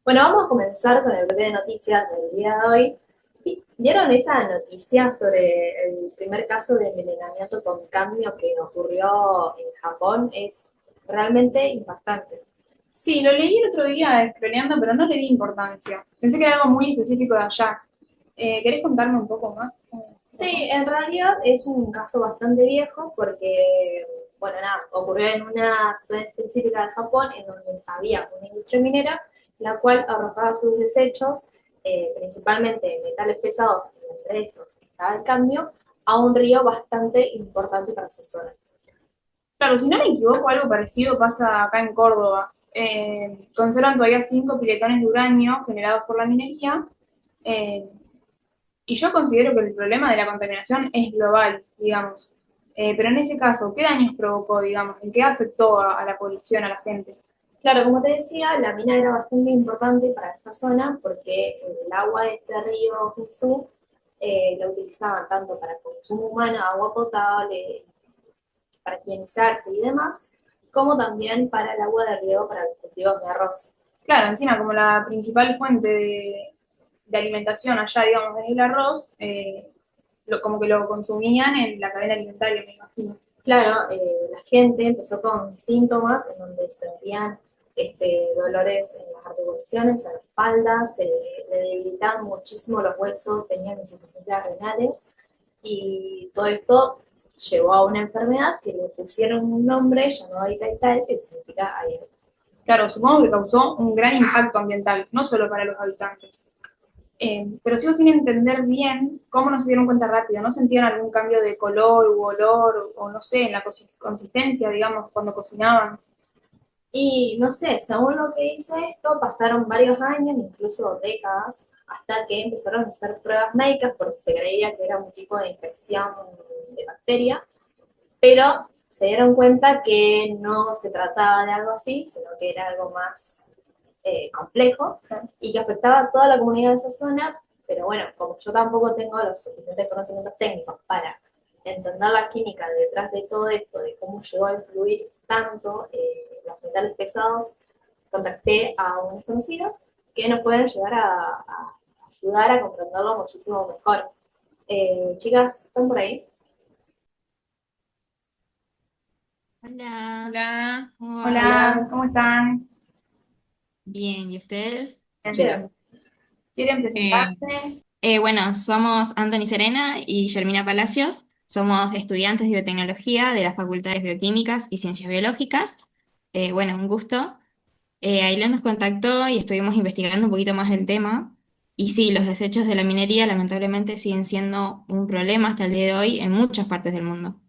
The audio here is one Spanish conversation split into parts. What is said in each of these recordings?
Bueno, vamos a comenzar con el bloque de noticias del día de hoy. ¿Vieron esa noticia sobre el primer caso de envenenamiento con cadmio que ocurrió en Japón? Es realmente impactante. Sí, lo leí el otro día scrolleando, pero no le di importancia. Pensé que era algo muy específico de allá. ¿Querés contarme un poco más? ¿Qué pasó? Sí, en realidad es un caso bastante viejo porque, bueno, nada, ocurrió en una zona específica de Japón en donde había una industria minera, la cual arrojaba sus desechos, principalmente metales pesados, y entre estos estaba el cadmio, a un río bastante importante para esa zona. Claro, si no me equivoco, algo parecido pasa acá en Córdoba. Conservan todavía 5 piletones de uranio generados por la minería. eh, y yo considero que el problema de la contaminación es global, digamos. Pero en ese caso, ¿qué daños provocó, digamos? ¿En qué afectó a la población, a la gente? Claro, como te decía, la mina era bastante importante para esta zona porque el agua de este río Jesús la utilizaban tanto para consumo humano, agua potable, para higienizarse y demás, como también para el agua de riego para los cultivos de arroz. Claro, encima como la principal fuente de alimentación allá, digamos, es el arroz, como que lo consumían en la cadena alimentaria, me imagino. Claro, la gente empezó con síntomas en donde sentían dolores en las articulaciones, en la espalda, se le debilitaban muchísimo los huesos, tenían insuficiencias renales y todo esto llevó a una enfermedad que le pusieron un nombre llamado Itaitai, que significa aire. Claro, supongo que causó un gran impacto ambiental, no solo para los habitantes. Pero sigo sin entender bien cómo no se dieron cuenta rápido. ¿No sentían algún cambio de color u olor o no sé, en la consistencia, digamos, cuando cocinaban? Y no sé, según lo que dice esto, pasaron varios años, incluso décadas, hasta que empezaron a hacer pruebas médicas porque se creía que era un tipo de infección de bacteria, pero se dieron cuenta que no se trataba de algo así, sino que era algo más complejo y que afectaba a toda la comunidad de esa zona, pero bueno, como yo tampoco tengo los suficientes conocimientos técnicos para entender la química detrás de todo esto, de cómo llegó a influir tanto los metales pesados, contacté a unos conocidos que nos pueden llegar a ayudar a comprenderlo muchísimo mejor. Chicas, ¿están por ahí? Hola, Hola, ¿cómo va? hola, Hola. ¿cómo están? Bien, ¿y ustedes? Bien. Bien. ¿Quieren Eh, presentarse? bueno, somos Anthony Serena y Germina Palacios. Somos estudiantes de biotecnología de las facultades bioquímicas y ciencias biológicas. Bueno, un gusto. Ailén nos contactó y estuvimos investigando un poquito más del tema. Y sí, los desechos de la minería lamentablemente siguen siendo un problema hasta el día de hoy en muchas partes del mundo.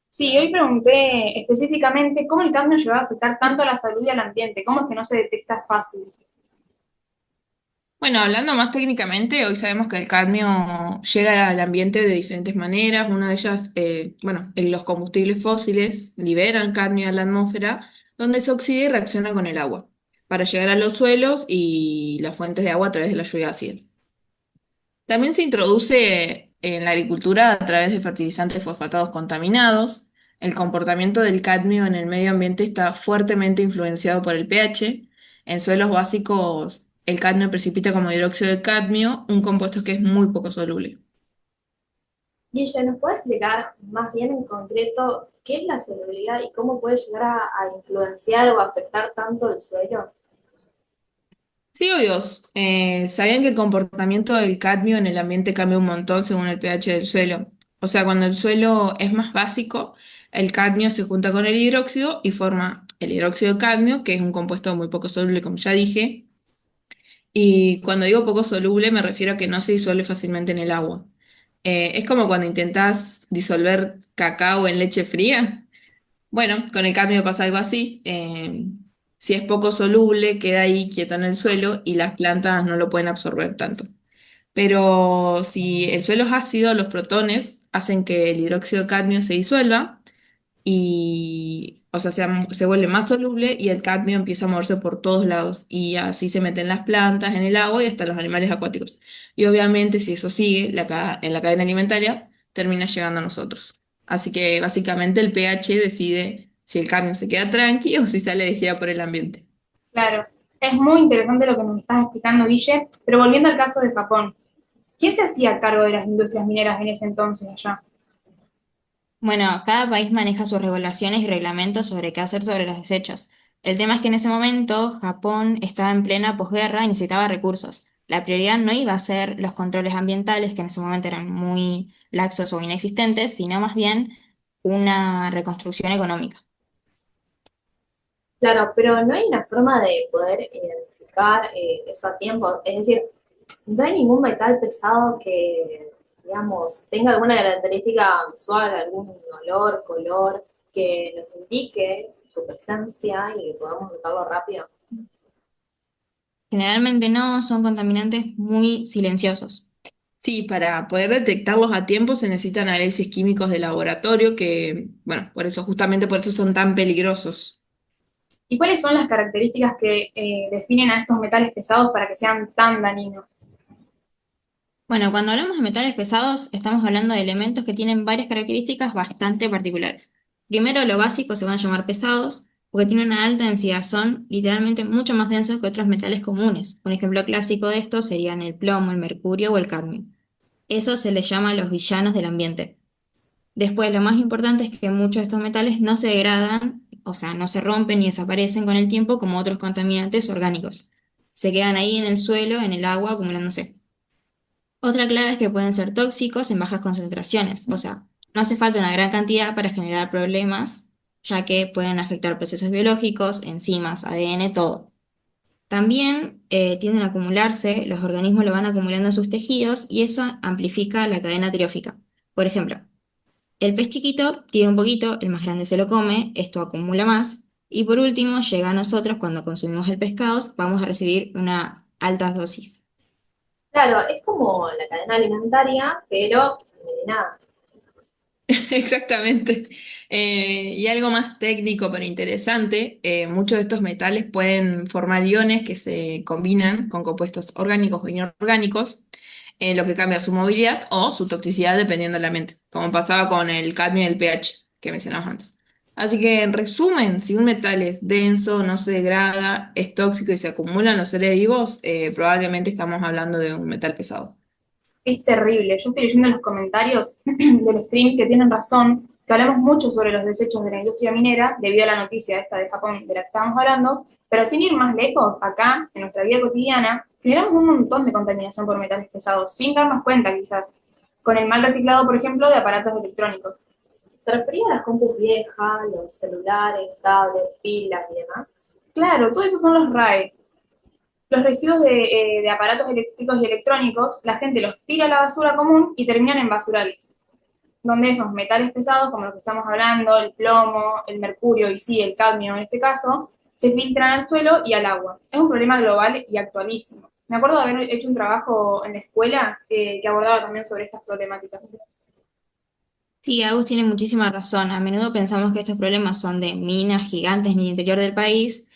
Sí, hoy pregunté específicamente cómo el cambio llegó a afectar tanto a la salud y al ambiente, cómo es que no se detecta fácil. Bueno, hablando más técnicamente, hoy sabemos que el cadmio llega al ambiente de diferentes maneras. Una de ellas, bueno, los combustibles fósiles liberan cadmio a la atmósfera, donde se oxida y reacciona con el agua, para llegar a los suelos y las fuentes de agua a través de la lluvia ácida. También se introduce en la agricultura a través de fertilizantes fosfatados contaminados. El comportamiento del cadmio en el medio ambiente está fuertemente influenciado por el pH. En suelos básicos, el cadmio precipita como hidróxido de cadmio, un compuesto que es muy poco soluble. Guille, ¿nos puede explicar más bien en concreto qué es la solubilidad y cómo puede llegar a influenciar o afectar tanto el suelo? Sí, obvios. ¿Sabían que el comportamiento del cadmio en el ambiente cambia un montón según el pH del suelo? O sea, cuando el suelo es más básico, el cadmio se junta con el hidróxido y forma el hidróxido de cadmio, que es un compuesto muy poco soluble, como ya dije. Y cuando digo poco soluble, me refiero a que no se disuelve fácilmente en el agua. Es como cuando intentás disolver cacao en leche fría. Bueno, con el cadmio pasa algo así. Si es poco soluble, queda ahí quieto en el suelo y las plantas no lo pueden absorber tanto. Pero si el suelo es ácido, los protones hacen que el hidróxido de cadmio se disuelva y, o sea, se vuelve más soluble y el cadmio empieza a moverse por todos lados y así se meten las plantas, en el agua y hasta los animales acuáticos. Y obviamente, si eso sigue en la cadena alimentaria, termina llegando a nosotros. Así que básicamente el pH decide si el cadmio se queda tranqui o si sale de gira por el ambiente. Claro. Es muy interesante lo que nos estás explicando, Guille, pero volviendo al caso de Japón, ¿quién se hacía cargo de las industrias mineras en ese entonces allá? Bueno, cada país maneja sus regulaciones y reglamentos sobre qué hacer sobre los desechos. El tema es que en ese momento Japón estaba en plena posguerra y necesitaba recursos. La prioridad no iba a ser los controles ambientales, que en ese momento eran muy laxos o inexistentes, sino más bien una reconstrucción económica. Claro, pero no hay una forma de poder identificar eso a tiempo. Es decir, no hay ningún metal pesado que, digamos, tenga alguna característica visual, algún olor, color, que nos indique su presencia y que podamos notarlo rápido. Generalmente no, son contaminantes muy silenciosos. Sí, para poder detectarlos a tiempo se necesitan análisis químicos de laboratorio que, bueno, por eso, justamente por eso son tan peligrosos. ¿Y cuáles son las características que definen a estos metales pesados para que sean tan dañinos? Bueno, cuando hablamos de metales pesados, estamos hablando de elementos que tienen varias características bastante particulares. Primero, lo básico se van a llamar pesados, porque tienen una alta densidad, son literalmente mucho más densos que otros metales comunes. Un ejemplo clásico de esto serían el plomo, el mercurio o el cadmio. Eso se les llama los villanos del ambiente. Después, lo más importante es que muchos de estos metales no se degradan, o sea, no se rompen ni desaparecen con el tiempo como otros contaminantes orgánicos. Se quedan ahí en el suelo, en el agua, acumulándose. Otra clave es que pueden ser tóxicos en bajas concentraciones, o sea, no hace falta una gran cantidad para generar problemas, ya que pueden afectar procesos biológicos, enzimas, ADN, todo. También tienden a acumularse, los organismos lo van acumulando en sus tejidos y eso amplifica la cadena triófica. Por ejemplo, el pez chiquito tira un poquito, el más grande se lo come, esto acumula más, y por último llega a nosotros cuando consumimos el pescado, vamos a recibir una alta dosis. Claro, es como la cadena alimentaria, pero envenenada. Exactamente. Y algo más técnico pero interesante, muchos de estos metales pueden formar iones que se combinan con compuestos orgánicos o inorgánicos, lo que cambia su movilidad o su toxicidad dependiendo del ambiente, como pasaba con el cadmio y el pH que mencionamos antes. Así que en resumen, si un metal es denso, no se degrada, es tóxico y se acumula en los seres vivos, probablemente estamos hablando de un metal pesado. Es terrible. Yo estoy leyendo en los comentarios del stream que tienen razón, que hablamos mucho sobre los desechos de la industria minera debido a la noticia esta de Japón de la que estábamos hablando, pero sin ir más lejos, acá, en nuestra vida cotidiana, generamos un montón de contaminación por metales pesados, sin darnos cuenta quizás, con el mal reciclado, por ejemplo, de aparatos electrónicos. ¿Te refería a las compus viejas, los celulares, tablets, pilas y demás? Claro, todo eso son los RAE. Los residuos de aparatos eléctricos y electrónicos, la gente los tira a la basura común y terminan en basurales, donde esos metales pesados, como los que estamos hablando, el plomo, el mercurio y sí, el cadmio en este caso, se filtran al suelo y al agua. Es un problema global y actualísimo. Me acuerdo de haber hecho un trabajo en la escuela que abordaba también sobre estas problemáticas. Sí, Agus tiene muchísima razón. A menudo pensamos que estos problemas son de minas gigantes en el interior del país,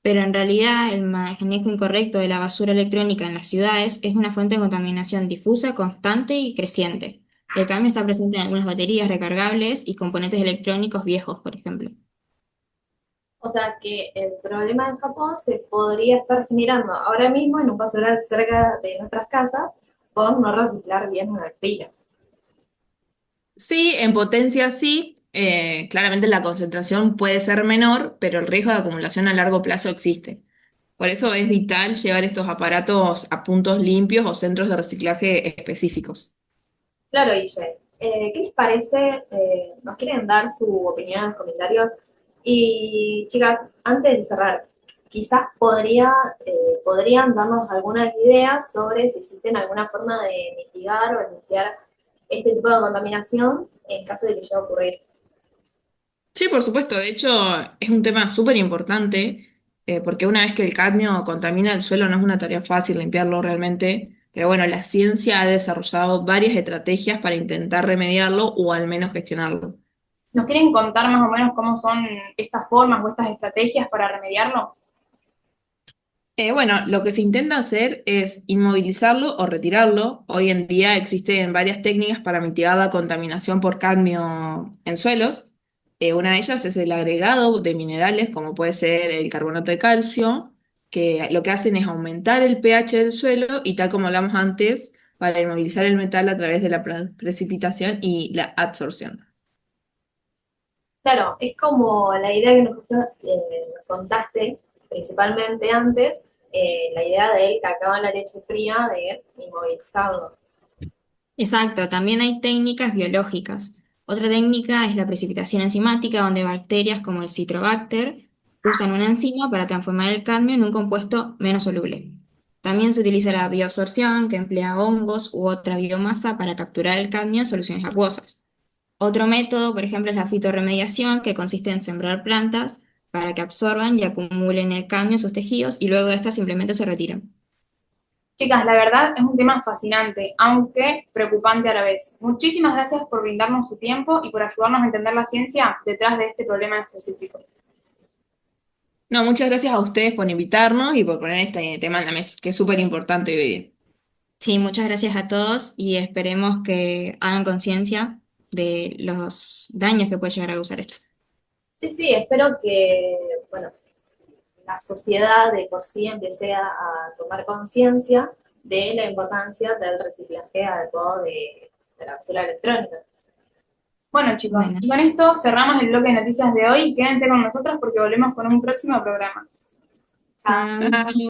pero en realidad el manejo incorrecto de la basura electrónica en las ciudades es una fuente de contaminación difusa, constante y creciente. El cambio está presente en algunas baterías recargables y componentes electrónicos viejos, por ejemplo. O sea que el problema en Japón se podría estar generando ahora mismo en un basural cerca de nuestras casas por no reciclar bien una pila. Sí, en potencia sí. Claramente la concentración puede ser menor, pero el riesgo de acumulación a largo plazo existe. Por eso es vital llevar estos aparatos a puntos limpios o centros de reciclaje específicos. Claro, Guille. ¿Qué les parece? ¿Nos quieren dar su opinión en los comentarios? Y chicas, antes de cerrar, quizás podrían darnos algunas ideas sobre si existen alguna forma de mitigar o iniciar este tipo de contaminación en caso de que llegue a ocurrir. Sí, por supuesto. De hecho, es un tema súper importante, porque una vez que el cadmio contamina el suelo no es una tarea fácil limpiarlo realmente. Pero bueno, la ciencia ha desarrollado varias estrategias para intentar remediarlo o al menos gestionarlo. ¿Nos quieren contar más o menos cómo son estas formas o estas estrategias para remediarlo? Bueno, lo que se intenta hacer es inmovilizarlo o retirarlo. Hoy en día existen varias técnicas para mitigar la contaminación por cadmio en suelos. Una de ellas es el agregado de minerales, como puede ser el carbonato de calcio. que lo que hacen es aumentar el pH del suelo y tal como hablamos antes, para inmovilizar el metal a través de la precipitación y la absorción. Claro, es como la idea que nos contaste principalmente antes, la idea del cacao en la leche fría, de inmovilizarlo. Exacto, también hay técnicas biológicas. Otra técnica es la precipitación enzimática, donde bacterias como el Citrobacter usan una enzima para transformar el cadmio en un compuesto menos soluble. También se utiliza la bioabsorción, que emplea hongos u otra biomasa para capturar el cadmio en soluciones acuosas. Otro método, por ejemplo, es la fitorremediación, que consiste en sembrar plantas para que absorban y acumulen el cadmio en sus tejidos y luego de estas simplemente se retiran. Chicas, la verdad es un tema fascinante, aunque preocupante a la vez. Muchísimas gracias por brindarnos su tiempo y por ayudarnos a entender la ciencia detrás de este problema en específico. No, muchas gracias a ustedes por invitarnos y por poner este tema en la mesa, que es súper importante hoy día. Sí, muchas gracias a todos y esperemos que hagan conciencia de los daños que puede llegar a causar esto. Sí, sí, espero que, bueno, la sociedad de por sí empiece a tomar conciencia de la importancia del reciclaje adecuado de la basura electrónica. Bueno, chicos, Bueno, y con esto cerramos el bloque de noticias de hoy. Quédense con nosotros porque volvemos con un próximo programa. Chao. chao.